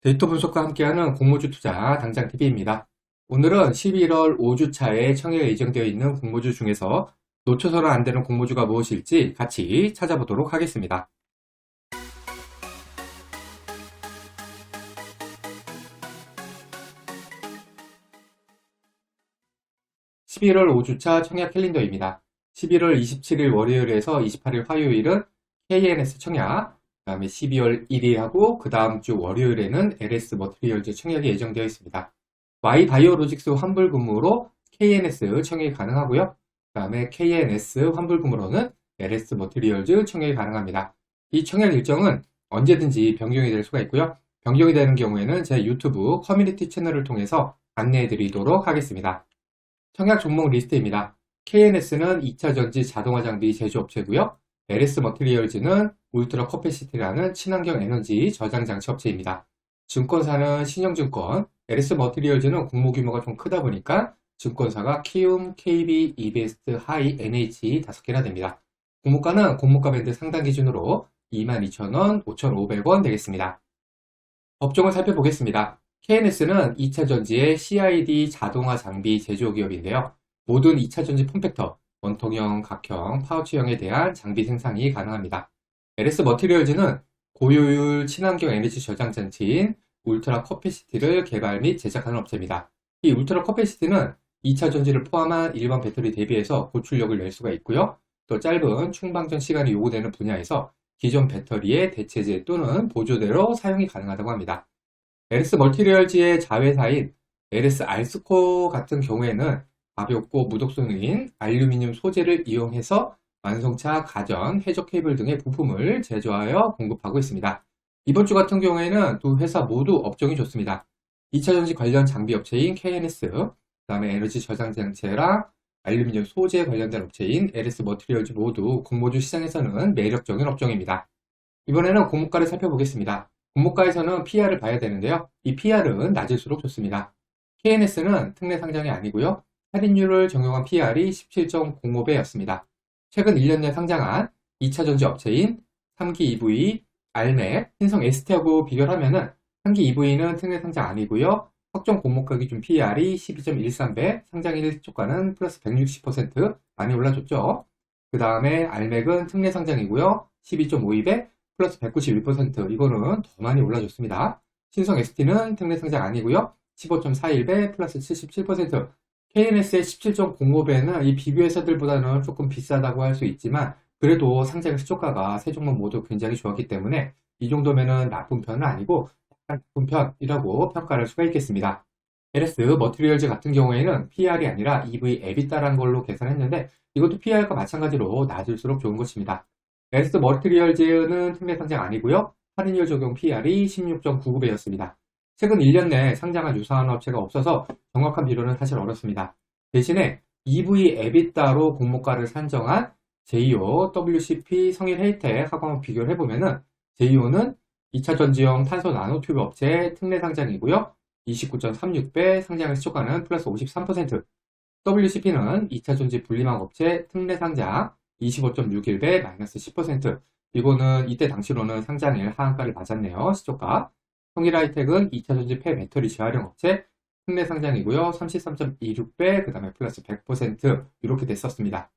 데이터 분석과 함께하는 공모주 투자 당장TV입니다. 오늘은 11월 5주차에 청약이 예정되어 있는 공모주 중에서 놓쳐서는 안 되는 공모주가 무엇일지 같이 찾아보도록 하겠습니다. 11월 5주차 청약 캘린더입니다. 11월 27일 월요일에서 28일 화요일은 KNS 청약, 그 다음에 12월 1일하고 그 다음 주 월요일에는 LS 머티리얼즈 청약이 예정되어 있습니다. Y바이오로직스 환불금으로 KNS 청약이 가능하고요. 그 다음에 KNS 환불금으로는 LS 머티리얼즈 청약이 가능합니다. 이 청약 일정은 언제든지 변경이 될 수가 있고요. 변경이 되는 경우에는 제 유튜브 커뮤니티 채널을 통해서 안내해 드리도록 하겠습니다. 청약 종목 리스트입니다. KNS는 2차 전지 자동화 장비 제조업체고요. LS 머티리얼즈는 울트라 커패시티라는 친환경 에너지 저장 장치 업체입니다. 증권사는 신영증권, LS 머티리얼즈는 공모 규모가 좀 크다 보니까 증권사가 키움, KB, 이베스트, 하이, NH 5개나 됩니다. 공모가는 공모가 밴드 상단 기준으로 22,000원, 5,500원 되겠습니다. 업종을 살펴보겠습니다. KNS는 2차 전지의 CID 자동화 장비 제조 기업인데요. 모든 2차 전지 폼팩터, 원통형, 각형, 파우치형에 대한 장비 생산이 가능합니다. LS 머티리얼즈는 고효율 친환경 에너지 저장 장치인 울트라 커패시티를 개발 및 제작하는 업체입니다. 이 울트라 커패시티는 2차 전지를 포함한 일반 배터리 대비해서 고출력을 낼 수가 있고요. 또 짧은 충방전 시간이 요구되는 분야에서 기존 배터리의 대체제 또는 보조대로 사용이 가능하다고 합니다. LS 머티리얼즈의 자회사인 LS 알스코 같은 경우에는 가볍고 무독성인 알루미늄 소재를 이용해서 완성차, 가전, 해적 케이블 등의 부품을 제조하여 공급하고 있습니다. 이번 주 같은 경우에는 두 회사 모두 업종이 좋습니다. 2차 전지 관련 장비 업체인 KNS, 그 다음에 에너지 저장 장치랑 알루미늄 소재 관련된 업체인 LS 머티리얼즈 모두 공모주 시장에서는 매력적인 업종입니다. 이번에는 공모가를 살펴보겠습니다. 공모가에서는 PR을 봐야 되는데요. 이 PR은 낮을수록 좋습니다. KNS는 특례 상장이 아니고요. 할인율을 적용한 PR이 17.05배였습니다. 최근 1년 내 상장한 2차 전지 업체인 3기 EV, 알맥, 신성 ST하고 비교를 하면은 3기 EV는 특례 상장 아니고요. 확정 공모가 기준 PR이 12.13배, 상장일 시초가는 플러스 160% 많이 올라줬죠. 그 다음에 알맥은 특례 상장이고요. 12.52배, 플러스 191%, 이거는 더 많이 올라줬습니다. 신성 ST는 특례 상장 아니고요. 15.41배, 플러스 77%. KNS의 17.05배는 이 비교 회사들보다는 조금 비싸다고 할 수 있지만 그래도 상장 시초가가 세 종목 모두 굉장히 좋았기 때문에 이 정도면은 나쁜 편은 아니고 약간 나쁜 편이라고 평가할 수가 있겠습니다. LS 머티리얼즈 같은 경우에는 PR이 아니라 EV EBITDA라는 걸로 계산했는데 이것도 PR과 마찬가지로 낮을수록 좋은 것입니다. LS 머티리얼즈는 특례 상장 아니고요. 할인율 적용 PR이 16.99배였습니다. 최근 1년 내에 상장한 유사한 업체가 없어서 정확한 비교는 사실 어렵습니다. 대신에 EV EBITDA로 공모가를 산정한 제이오, WCP, 성일 헤이텍하고 한번 비교를 해보면은 제이오는 2차 전지형 탄소 나노튜브 업체의 특례 상장이고요. 29.36배, 상장의 시초가는 플러스 53%. WCP는 2차 전지 분리막 업체 특례 상장 25.61배, 마이너스 10%. 이거는 이때 당시로는 상장일 하한가를 맞았네요. 시초가. 성일하이텍은 2차 전지 폐배터리 재활용 업체 특례 상장이고요. 33.26배, 그 다음에 플러스 100% 이렇게 됐었습니다.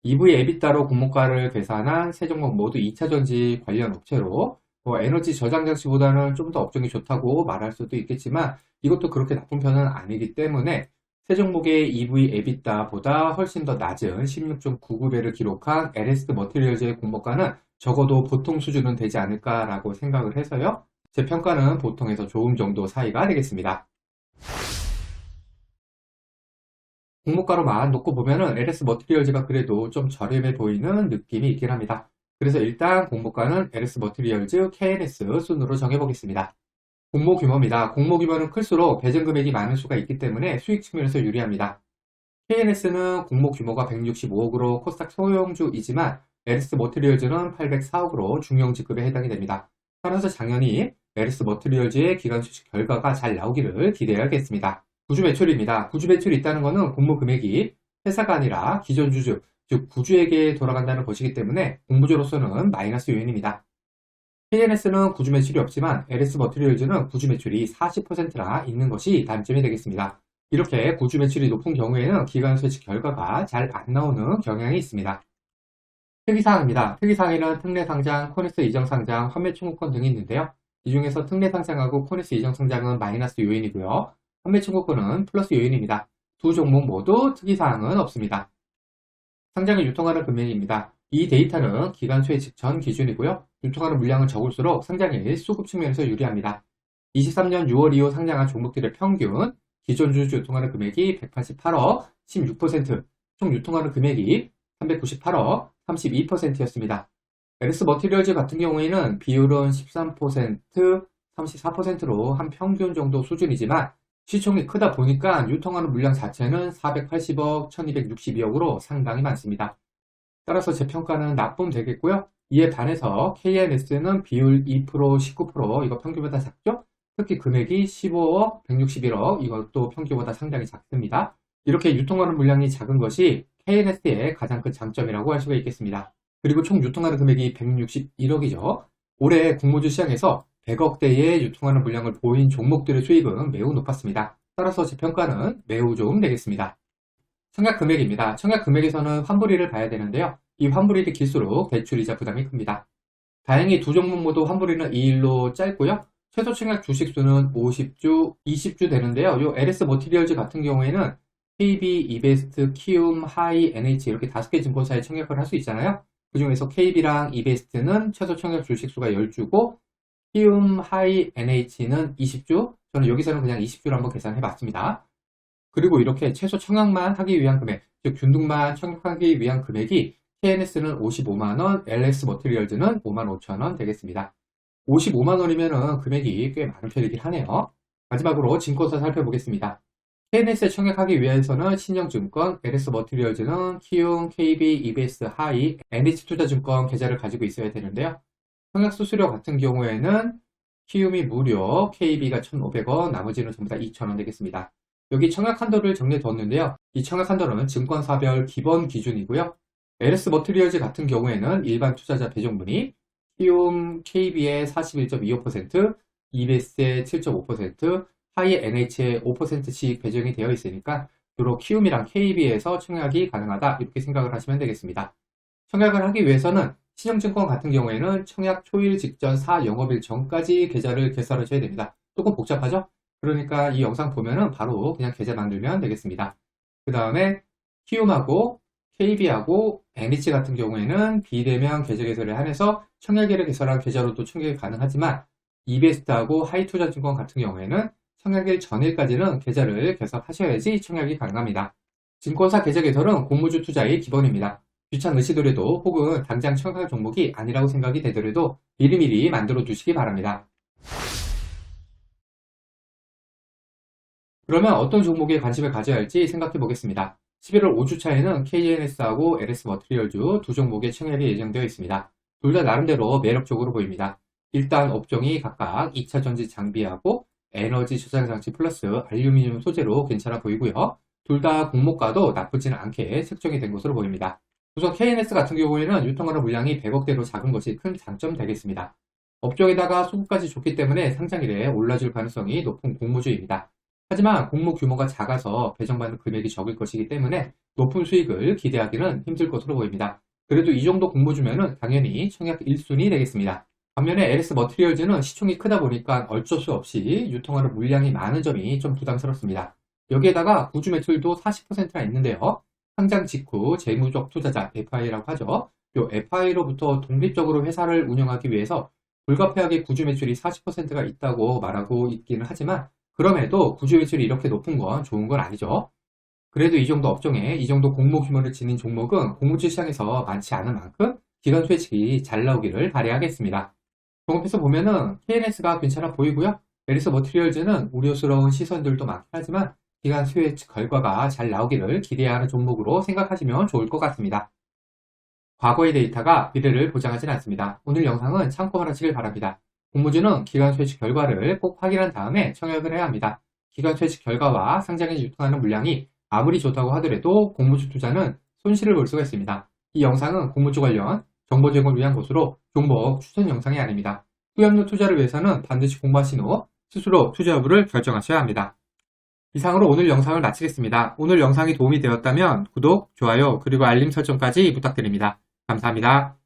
EV 에비타로 공모가를 계산한 세 종목 모두 2차 전지 관련 업체로 에너지 저장 장치보다는 좀 더 업종이 좋다고 말할 수도 있겠지만 이것도 그렇게 나쁜 편은 아니기 때문에 세 종목의 EV 에비타보다 훨씬 더 낮은 16.99배를 기록한 LS 머티리얼즈의 공모가는 적어도 보통 수준은 되지 않을까라고 생각을 해서요. 제 평가는 보통에서 좋음 정도 사이가 되겠습니다. 공모가로만 놓고 보면은 LS 머티리얼즈가 그래도 좀 저렴해 보이는 느낌이 있긴 합니다. 그래서 일단 공모가는 LS 머티리얼즈 KNS 순으로 정해보겠습니다. 공모 규모입니다. 공모 규모는 클수록 배정 금액이 많을 수가 있기 때문에 수익 측면에서 유리합니다. KNS는 공모 규모가 165억으로 코스닥 소형주이지만 LS 머티리얼즈는 804억으로 중형지급에 해당이 됩니다. 따라서 당연히 LS 머티리얼즈의 기간 수식 결과가 잘 나오기를 기대해야겠습니다. 구주 매출입니다. 구주 매출이 있다는 것은 공모 금액이 회사가 아니라 기존 주주, 즉 구주에게 돌아간다는 것이기 때문에 공모주로서는 마이너스 요인입니다. KNS는 구주 매출이 없지만 LS 머티리얼즈는 구주 매출이 40%나 있는 것이 단점이 되겠습니다. 이렇게 구주 매출이 높은 경우에는 기관 수치 결과가 잘 안 나오는 경향이 있습니다. 특이사항입니다. 특이사항에는 특례 상장, 코니스 이정 상장, 환매 청구권 등이 있는데요. 이 중에서 특례 상장하고 코니스 이정 상장은 마이너스 요인이고요. 환매 청구권은 플러스 요인입니다. 두 종목 모두 특이사항은 없습니다. 상장을 유통하는 금액입니다. 이 데이터는 기간 소외 직전 기준이고요. 유통하는 물량은 적을수록 상장일 수급 측면에서 유리합니다. 23년 6월 이후 상장한 종목들의 평균 기존 주주 유통하는 금액이 188억, 16%, 총 유통하는 금액이 398억, 32%였습니다. LS 머티리얼즈 같은 경우에는 비율은 13%, 34%로 한 평균 정도 수준이지만 시총이 크다 보니까 유통하는 물량 자체는 480억, 1262억으로 상당히 많습니다. 따라서 제 평가는 나쁨 되겠고요. 이에 반해서 KNS는 비율 2%, 19% 이거 평균보다 작죠? 특히 금액이 15억, 161억 이것도 평균보다 상당히 작습니다. 이렇게 유통하는 물량이 작은 것이 KNS의 가장 큰 장점이라고 할 수가 있겠습니다. 그리고 총 유통하는 금액이 161억이죠. 올해 공모주 시장에서 100억대의 유통하는 물량을 보인 종목들의 수익은 매우 높았습니다. 따라서 제 평가는 매우 좋음 되겠습니다. 청약 금액입니다. 청약 금액에서는 환불일을 봐야 되는데요. 이 환불일이 길수록 대출이자 부담이 큽니다. 다행히 두 종목 모두 환불일은 2일로 짧고요. 최소 청약 주식수는 50주, 20주 되는데요. 이 LS 머티리얼즈 같은 경우에는 KB, 이베스트, 키움, 하이, NH 이렇게 5개 증권사에 청약을 할 수 있잖아요. 그 중에서 KB랑 이베스트는 최소 청약 주식수가 10주고 키움, 하이, NH는 20주. 저는 여기서는 그냥 20주로 한번 계산해 봤습니다. 그리고 이렇게 최소 청약만 하기 위한 금액, 즉 균등만 청약하기 위한 금액이 KNS는 55만원, LS 머티리얼즈는 55,000원 되겠습니다. 55만원이면 금액이 꽤 많은 편이긴 하네요. 마지막으로 증권사 살펴보겠습니다. KNS에 청약하기 위해서는 신영증권, LS 머티리얼즈는 키움, KB, EBS, 하이, NH투자증권 계좌를 가지고 있어야 되는데요. 청약 수수료 같은 경우에는 키움이 무료, KB가 1,500원, 나머지는 전부 다 2,000원 되겠습니다. 여기 청약 한도를 정리해 뒀는데요. 이 청약 한도는 증권사별 기본 기준이고요. LS 머티리얼즈 같은 경우에는 일반 투자자 배정분이 키움, KB의 41.25%, EBS의 7.5%, 하이 NH의 5%씩 배정이 되어 있으니까 주로 키움이랑 KB에서 청약이 가능하다 이렇게 생각을 하시면 되겠습니다. 청약을 하기 위해서는 신영증권 같은 경우에는 청약 초일 직전 4영업일 전까지 계좌를 개설하셔야 됩니다. 조금 복잡하죠? 그러니까 이 영상 보면은 바로 그냥 계좌 만들면 되겠습니다. 그 다음에 키움하고 KB하고 NH 같은 경우에는 비대면 계좌 개설에 한해서 청약일을 개설한 계좌로도 청약이 가능하지만 이베스트하고 하이투자증권 같은 경우에는 청약일 전일까지는 계좌를 개설하셔야지 청약이 가능합니다. 증권사 계좌 개설은 공모주 투자의 기본입니다. 귀찮으시더라도 혹은 당장 청약 종목이 아니라고 생각이 되더라도 미리미리 만들어 두시기 바랍니다. 그러면 어떤 종목에 관심을 가져야 할지 생각해 보겠습니다. 11월 5주차에는 KNS하고 LS 머티리얼즈 두 종목의 청약이 예정되어 있습니다. 둘 다 나름대로 매력적으로 보입니다. 일단 업종이 각각 2차 전지 장비하고 에너지 저장 장치 플러스 알루미늄 소재로 괜찮아 보이고요. 둘 다 공모가도 나쁘지는 않게 책정이 된 것으로 보입니다. 우선 KNS 같은 경우에는 유통하는 물량이 100억대로 작은 것이 큰 장점 되겠습니다. 업종에다가 수급까지 좋기 때문에 상장일에 올라줄 가능성이 높은 공모주입니다. 하지만 공모 규모가 작아서 배정받는 금액이 적을 것이기 때문에 높은 수익을 기대하기는 힘들 것으로 보입니다. 그래도 이 정도 공모주면은 당연히 청약 1순위 되겠습니다. 반면에 LS 머티리얼즈는 시총이 크다 보니까 어쩔 수 없이 유통하는 물량이 많은 점이 좀 부담스럽습니다. 여기에다가 구주 매출도 40%나 있는데요. 상장 직후 재무적 투자자 FI라고 하죠. 이 FI로부터 독립적으로 회사를 운영하기 위해서 불가피하게 구주 매출이 40%가 있다고 말하고 있기는 하지만 그럼에도 구주 매출이 이렇게 높은 건 좋은 건 아니죠. 그래도 이 정도 업종에 이 정도 공모 규모를 지닌 종목은 공모주 시장에서 많지 않은 만큼 기간 소외치기 잘 나오기를 바라야겠습니다. 종합해서 보면은 KNS가 괜찮아 보이고요. LS 머티리얼즈는 우려스러운 시선들도 많긴 하지만 기간 소외 결과가 잘 나오기를 기대해야 하는 종목으로 생각하시면 좋을 것 같습니다. 과거의 데이터가 미래를 보장하진 않습니다. 오늘 영상은 참고하시길 바랍니다. 공모주는 기간 소외치 결과를 꼭 확인한 다음에 청약을 해야 합니다. 기간 소외치 결과와 상장에 유통하는 물량이 아무리 좋다고 하더라도 공모주 투자는 손실을 볼 수가 있습니다. 이 영상은 공모주 관련 정보 제공을 위한 것으로 종목 추천 영상이 아닙니다. 후연료 투자를 위해서는 반드시 공부하신 후 스스로 투자 여부를 결정하셔야 합니다. 이상으로 오늘 영상을 마치겠습니다. 오늘 영상이 도움이 되었다면 구독, 좋아요, 그리고 알림 설정까지 부탁드립니다. 감사합니다.